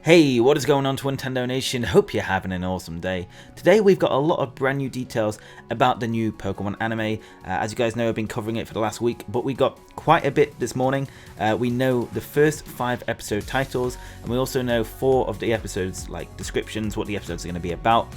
Hey, what is going on, Twintendo Nation? Hope you're having an awesome day. Today we've got a lot of brand new details about the new Pokemon anime. As you guys know, I've been covering it for the last week, but we got quite a bit this morning. We know the first 5 episode titles, and we also know 4 of the episodes, like descriptions, what the episodes are going to be about.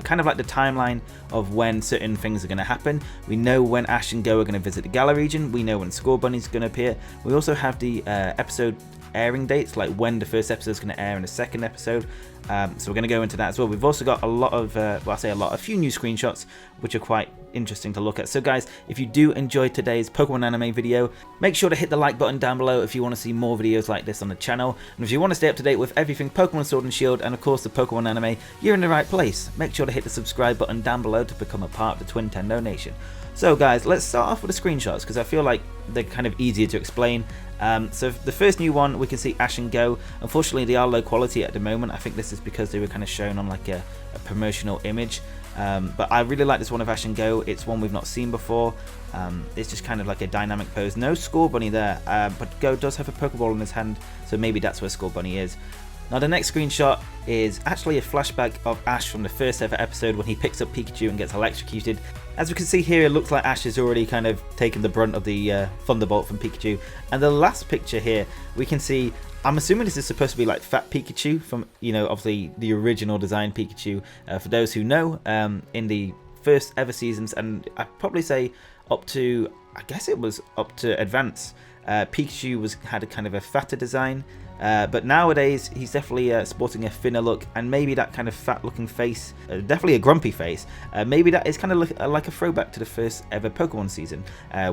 Kind of like the timeline of when certain things are going to happen. We know when Ash and Go are going to visit the Galar region. We know when Scorbunny is going to appear. We also have the episode airing dates, like when the first episode is going to air and the second episode. So we're going to go into that as well. We've also got a lot of, a few new screenshots, which are quite interesting to look at. So guys, if you do enjoy today's Pokemon anime video, make sure to hit the like button down below if you want to see more videos like this on the channel. And if you want to stay up to date with everything Pokemon Sword and Shield, and of course the Pokemon anime, you're in the right place. Make sure to hit the subscribe button down below to become a part of the Twintendo Nation. So guys, let's start off with the screenshots, because I feel like they're kind of easier to explain. So the first new one, we can see Ash and Go. Unfortunately, they are low quality at the moment. I think this is because they were kind of shown on like a promotional image. But I really like this one of Ash and Go. It's one we've not seen before. It's just kind of like a dynamic pose. No Scorbunny there, but Go does have a Pokeball in his hand, so maybe that's where Scorbunny is. Now the next screenshot is actually a flashback of Ash from the first ever episode when he picks up Pikachu and gets electrocuted. As we can see here, it looks like Ash has already kind of taken the brunt of the Thunderbolt from Pikachu. And the last picture here, we can see, I'm assuming this is supposed to be like Fat Pikachu from, obviously the original design Pikachu. For those who know, in the first ever seasons, and I'd probably say up to, I guess it was up to Advance, Pikachu had a kind of a fatter design. But nowadays he's definitely sporting a thinner look, and maybe that kind of fat looking face, definitely a grumpy face, maybe that is kind of like a throwback to the first ever Pokemon season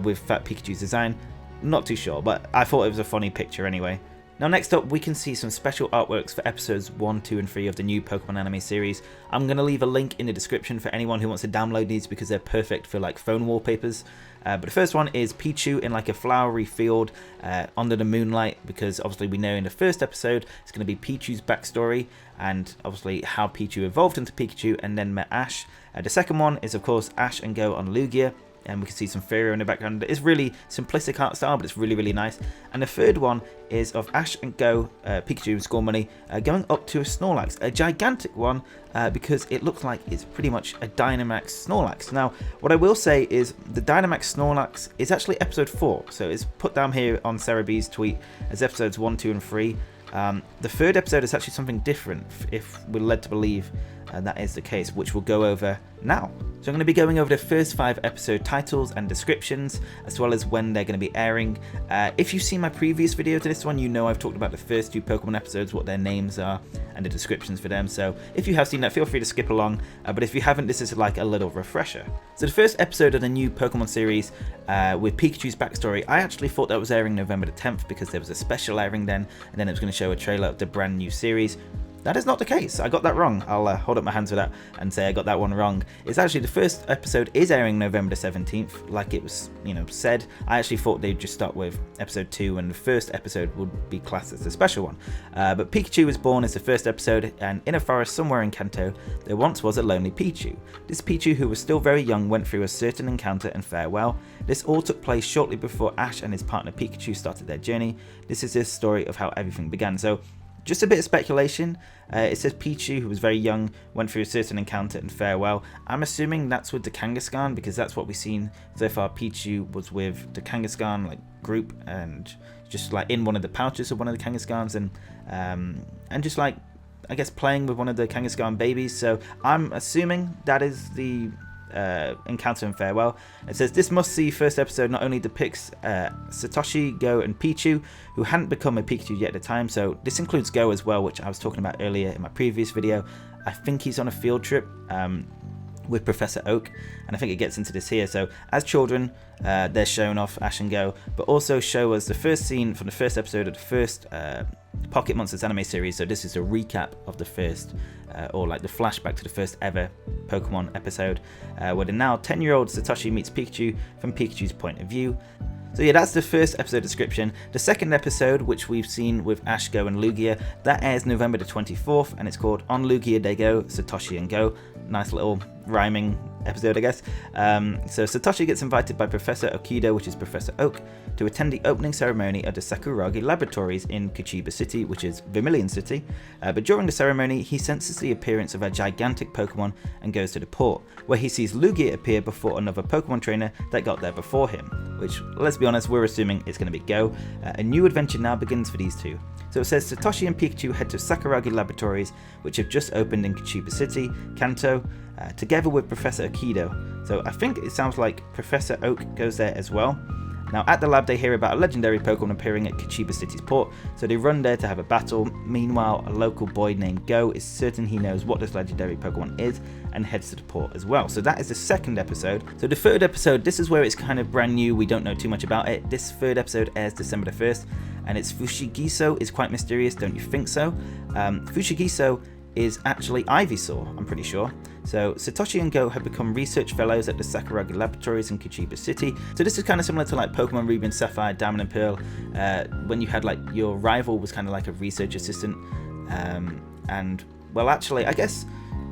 with Fat Pikachu's design. Not too sure, but I thought it was a funny picture anyway. Now next up, we can see some special artworks for episodes 1, 2 and 3 of the new Pokemon anime series. I'm going to leave a link in the description for anyone who wants to download these, because they're perfect for like phone wallpapers. But the first one is Pichu in like a flowery field under the moonlight, because obviously we know in the first episode it's going to be Pichu's backstory and obviously how Pichu evolved into Pikachu and then met Ash. The second one is of course Ash and Go on Lugia, and we can see some Furio in the background. It's really simplistic art style, but it's really nice. And the third one is of Ash and Go, Pikachu and Scorbunny, going up to a Snorlax, a gigantic one, because it looks like it's pretty much a Dynamax Snorlax. Now, what I will say is the Dynamax Snorlax is actually episode 4, so it's put down here on Sarah B's tweet as episodes 1, 2 and 3. The third episode is actually something different, if we're led to believe that is the case, which we'll go over now. So I'm going to be going over the first 5 episode titles and descriptions, as well as when they're going to be airing. If you've seen my previous video to this one, you know I've talked about the first 2 Pokemon episodes, what their names are, and the descriptions for them. So if you have seen that, feel free to skip along. But if you haven't, this is like a little refresher. So the first episode of the new Pokemon series with Pikachu's backstory, I actually thought that was airing November the 10th, because there was a special airing then, and then it was going to show a trailer of the brand new series. That is not the case. I got that wrong. I'll hold up my hands for that and say I got that one wrong. It's actually the first episode is airing November the 17th, like it was, said. I actually thought they'd just start with episode 2, and the first episode would be classed as a special one. But Pikachu was born as the first episode, and in a forest somewhere in Kanto, there once was a lonely Pichu. This Pichu, who was still very young, went through a certain encounter and farewell. This all took place shortly before Ash and his partner Pikachu started their journey. This is the story of how everything began. So, just a bit of speculation. It says Pichu, who was very young, went through a certain encounter and farewell. I'm assuming that's with the Kangaskhan, because that's what we've seen so far. Pichu was with the Kangaskhan group, and just like in one of the pouches of one of the Kangaskhan's, and just like, I guess, playing with one of the Kangaskhan babies. So I'm assuming that is the encounter and farewell. It says this must-see first episode not only depicts Satoshi, Go and Pichu, who hadn't become a Pikachu yet at the time, so this includes Go as well, which I was talking about earlier in my previous video. I think he's on a field trip with Professor Oak, and I think it gets into this here. So as children, they're shown off Ash and Go, but also show us the first scene from the first episode of the first Pocket Monsters anime series. So this is a recap of the first, or like the flashback to the first ever Pokemon episode, where the now 10-year-old Satoshi meets Pikachu from Pikachu's point of view. So yeah, that's the first episode description. The second episode, which we've seen with Ash, Go and Lugia, that airs November the 24th, and it's called On Lugia They Go, Satoshi and Go. Nice little rhyming episode, I guess. So Satoshi gets invited by Professor Okido, which is Professor Oak, to attend the opening ceremony at the Sakuragi Laboratories in Kuchiba City, which is Vermilion City. But during the ceremony, he senses the appearance of a gigantic Pokemon and goes to the port, where he sees Lugia appear before another Pokemon trainer that got there before him, which, let's be honest, we're assuming it's going to be Go. A new adventure now begins for these two. So it says Satoshi and Pikachu head to Sakuragi Laboratories, which have just opened in Kuchiba City, Kanto, together with Professor Okido. So I think it sounds like Professor Oak goes there as well. Now at the lab they hear about a legendary Pokemon appearing at Kuchiba City's port, so they run there to have a battle. Meanwhile, a local boy named Go is certain he knows what this legendary Pokemon is and heads to the port as well. So that is the second episode. So the third episode, this is where it's kind of brand new, we don't know too much about it. This third episode airs December the 1st, and it's Fushigisou is quite mysterious, don't you think so? Fushigisou is actually Ivysaur, I'm pretty sure. So Satoshi and Go have become research fellows at the Sakuragi Laboratories in Kuchiba City. So this is kind of similar to like Pokemon Ruby and Sapphire, Diamond and Pearl, when you had like your rival was kind of like a research assistant. And well, actually, I guess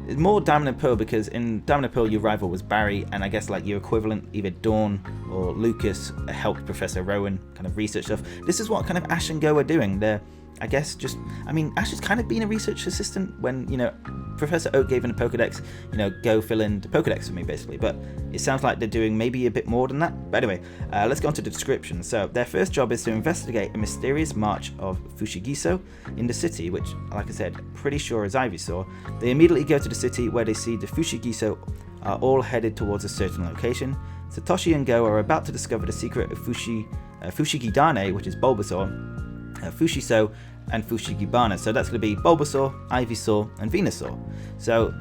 it's more Diamond and Pearl, because in Diamond and Pearl your rival was Barry, and I guess like your equivalent, either Dawn or Lucas, helped Professor Rowan kind of research stuff. This is what kind of Ash and Go are doing. They're, I guess, just, I mean, Ash has kind of been a research assistant when, you know, Professor Oak gave him a Pokedex, you know, Go fill in the Pokedex for me, basically. But it sounds like they're doing maybe a bit more than that. But anyway, let's go on to the description. So their first job is to investigate a mysterious march of Fushigisou in the city, which, like I said, pretty sure is Ivysaur. They immediately go to the city where they see the Fushigisou are all headed towards a certain location. Satoshi and Go are about to discover the secret of Fushigidane, which is Bulbasaur, Fushisou, and Fushigibana. So that's going to be Bulbasaur, Ivysaur, and Venusaur. So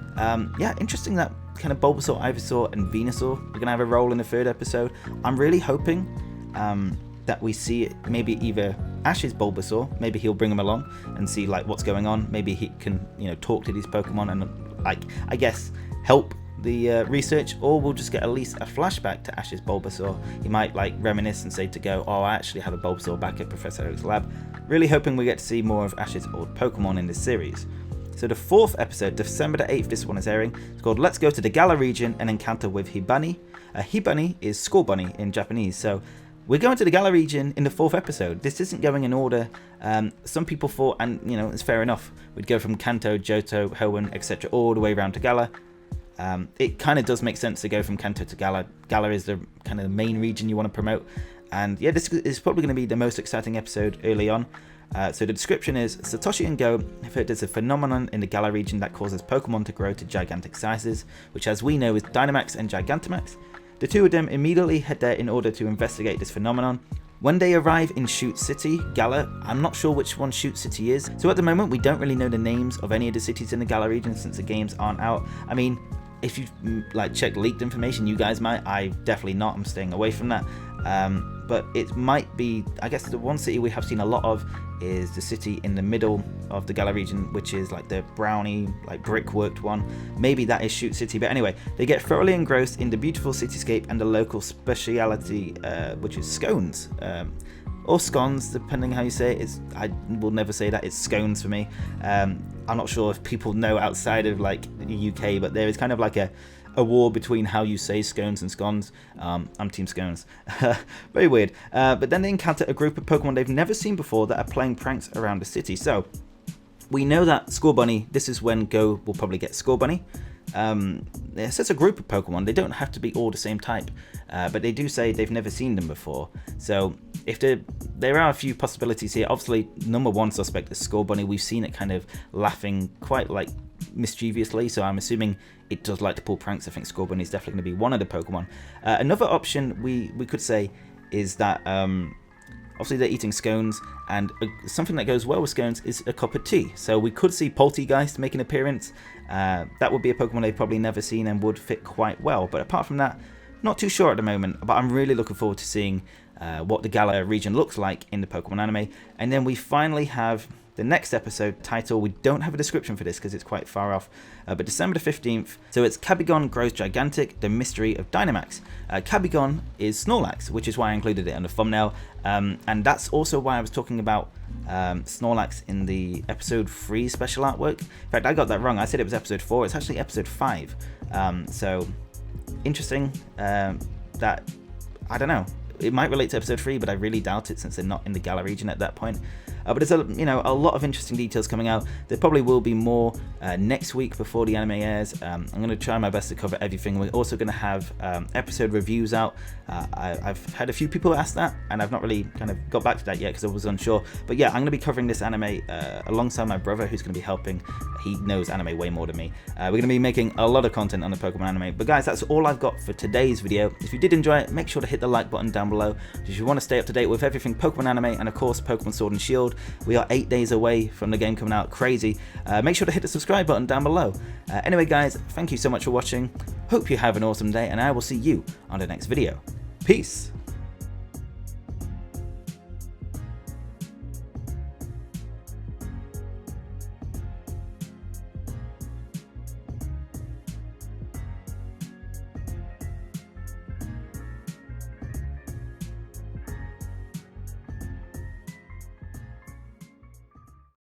yeah, interesting that kind of Bulbasaur, Ivysaur, and Venusaur are going to have a role in the third episode. I'm really hoping that we see maybe either Ash's Bulbasaur, maybe he'll bring him along and see like what's going on. Maybe he can, you know, talk to these Pokemon and like, I guess, help the research, or we'll just get at least a flashback to Ash's Bulbasaur. He might like reminisce and say to Go, oh, I actually have a Bulbasaur back at Professor Oak's lab. Really hoping we get to see more of Ash's old Pokemon in this series. So the fourth episode, December the 8th, this one is airing. It's called Let's Go to the Galar region and encounter with Hibanny. Hibanny is School Bunny in Japanese, so we're going to the Galar region in the fourth episode. This isn't going in order. Some people thought, and you know, it's fair enough, we'd go from Kanto, Johto, Hoenn, etc. all the way around to Galar. It kind of does make sense to go from Kanto to Galar. Galar is the kind of the main region you want to promote. And yeah, this is probably going to be the most exciting episode early on. So the description is, Satoshi and Go have heard there's a phenomenon in the Galar region that causes Pokemon to grow to gigantic sizes, which as we know is Dynamax and Gigantamax. The two of them immediately head there in order to investigate this phenomenon. When they arrive in Shoot City, Galar, I'm not sure which one Shoot City is. So at the moment we don't really know the names of any of the cities in the Galar region since the games aren't out. I mean, if you've like checked leaked information, you guys might. I definitely not. I'm staying away from that. But it might be, I guess the one city we have seen a lot of is the city in the middle of the Galar region, which is like the brownie, like brickworked one. Maybe that is Shoot City. But anyway, they get thoroughly engrossed in the beautiful cityscape and the local speciality, which is scones. Or scones, depending how you say it. I will never say that, it's scones for me. I'm not sure if people know outside of like the UK, but there is kind of like a war between how you say scones and scones. I'm team scones. Very weird. But then they encounter a group of Pokemon they've never seen before that are playing pranks around the city. So we know that Scorbunny, this is when Go will probably get Scorbunny. It says a group of Pokemon. They don't have to be all the same type, but they do say they've never seen them before. So if there are a few possibilities here. Obviously, number one suspect is Scorbunny. We've seen it kind of laughing quite like mischievously, so I'm assuming it does like to pull pranks. I think Scorbunny is definitely going to be one of the Pokemon. Another option we could say is that obviously they're eating scones, and something that goes well with scones is a cup of tea. So we could see Poltegeist make an appearance. That would be a Pokemon they've probably never seen and would fit quite well. But apart from that, not too sure at the moment. But I'm really looking forward to seeing what the Galar region looks like in the Pokemon anime. And then we finally have The next episode title, we don't have a description for this because it's quite far off, but December the 15th. So it's Kabigon Grows Gigantic, The Mystery of Dynamax. Kabigon is Snorlax, which is why I included it on the thumbnail, and that's also why I was talking about Snorlax in the episode 3 special artwork. In fact, I got that wrong. I said it was episode 4. It's actually episode 5. So interesting that, I don't know, it might relate to episode 3, but I really doubt it since they're not in the Galar region at that point. But there's a lot of interesting details coming out. There probably will be more next week before the anime airs. I'm going to try my best to cover everything. We're also going to have episode reviews out. I've had a few people ask that, and I've not really kind of got back to that yet because I was unsure. But yeah, I'm going to be covering this anime alongside my brother, who's going to be helping. He knows anime way more than me. We're going to be making a lot of content on the Pokemon anime. But guys, that's all I've got for today's video. If you did enjoy it, make sure to hit the like button down below. If you want to stay up to date with everything Pokemon anime and of course Pokemon Sword and Shield, we are 8 days away from the game coming out. Crazy. Make sure to hit the subscribe button down below. Anyway guys, thank you so much for watching. Hope you have an awesome day, and I will see you on the next video. Peace.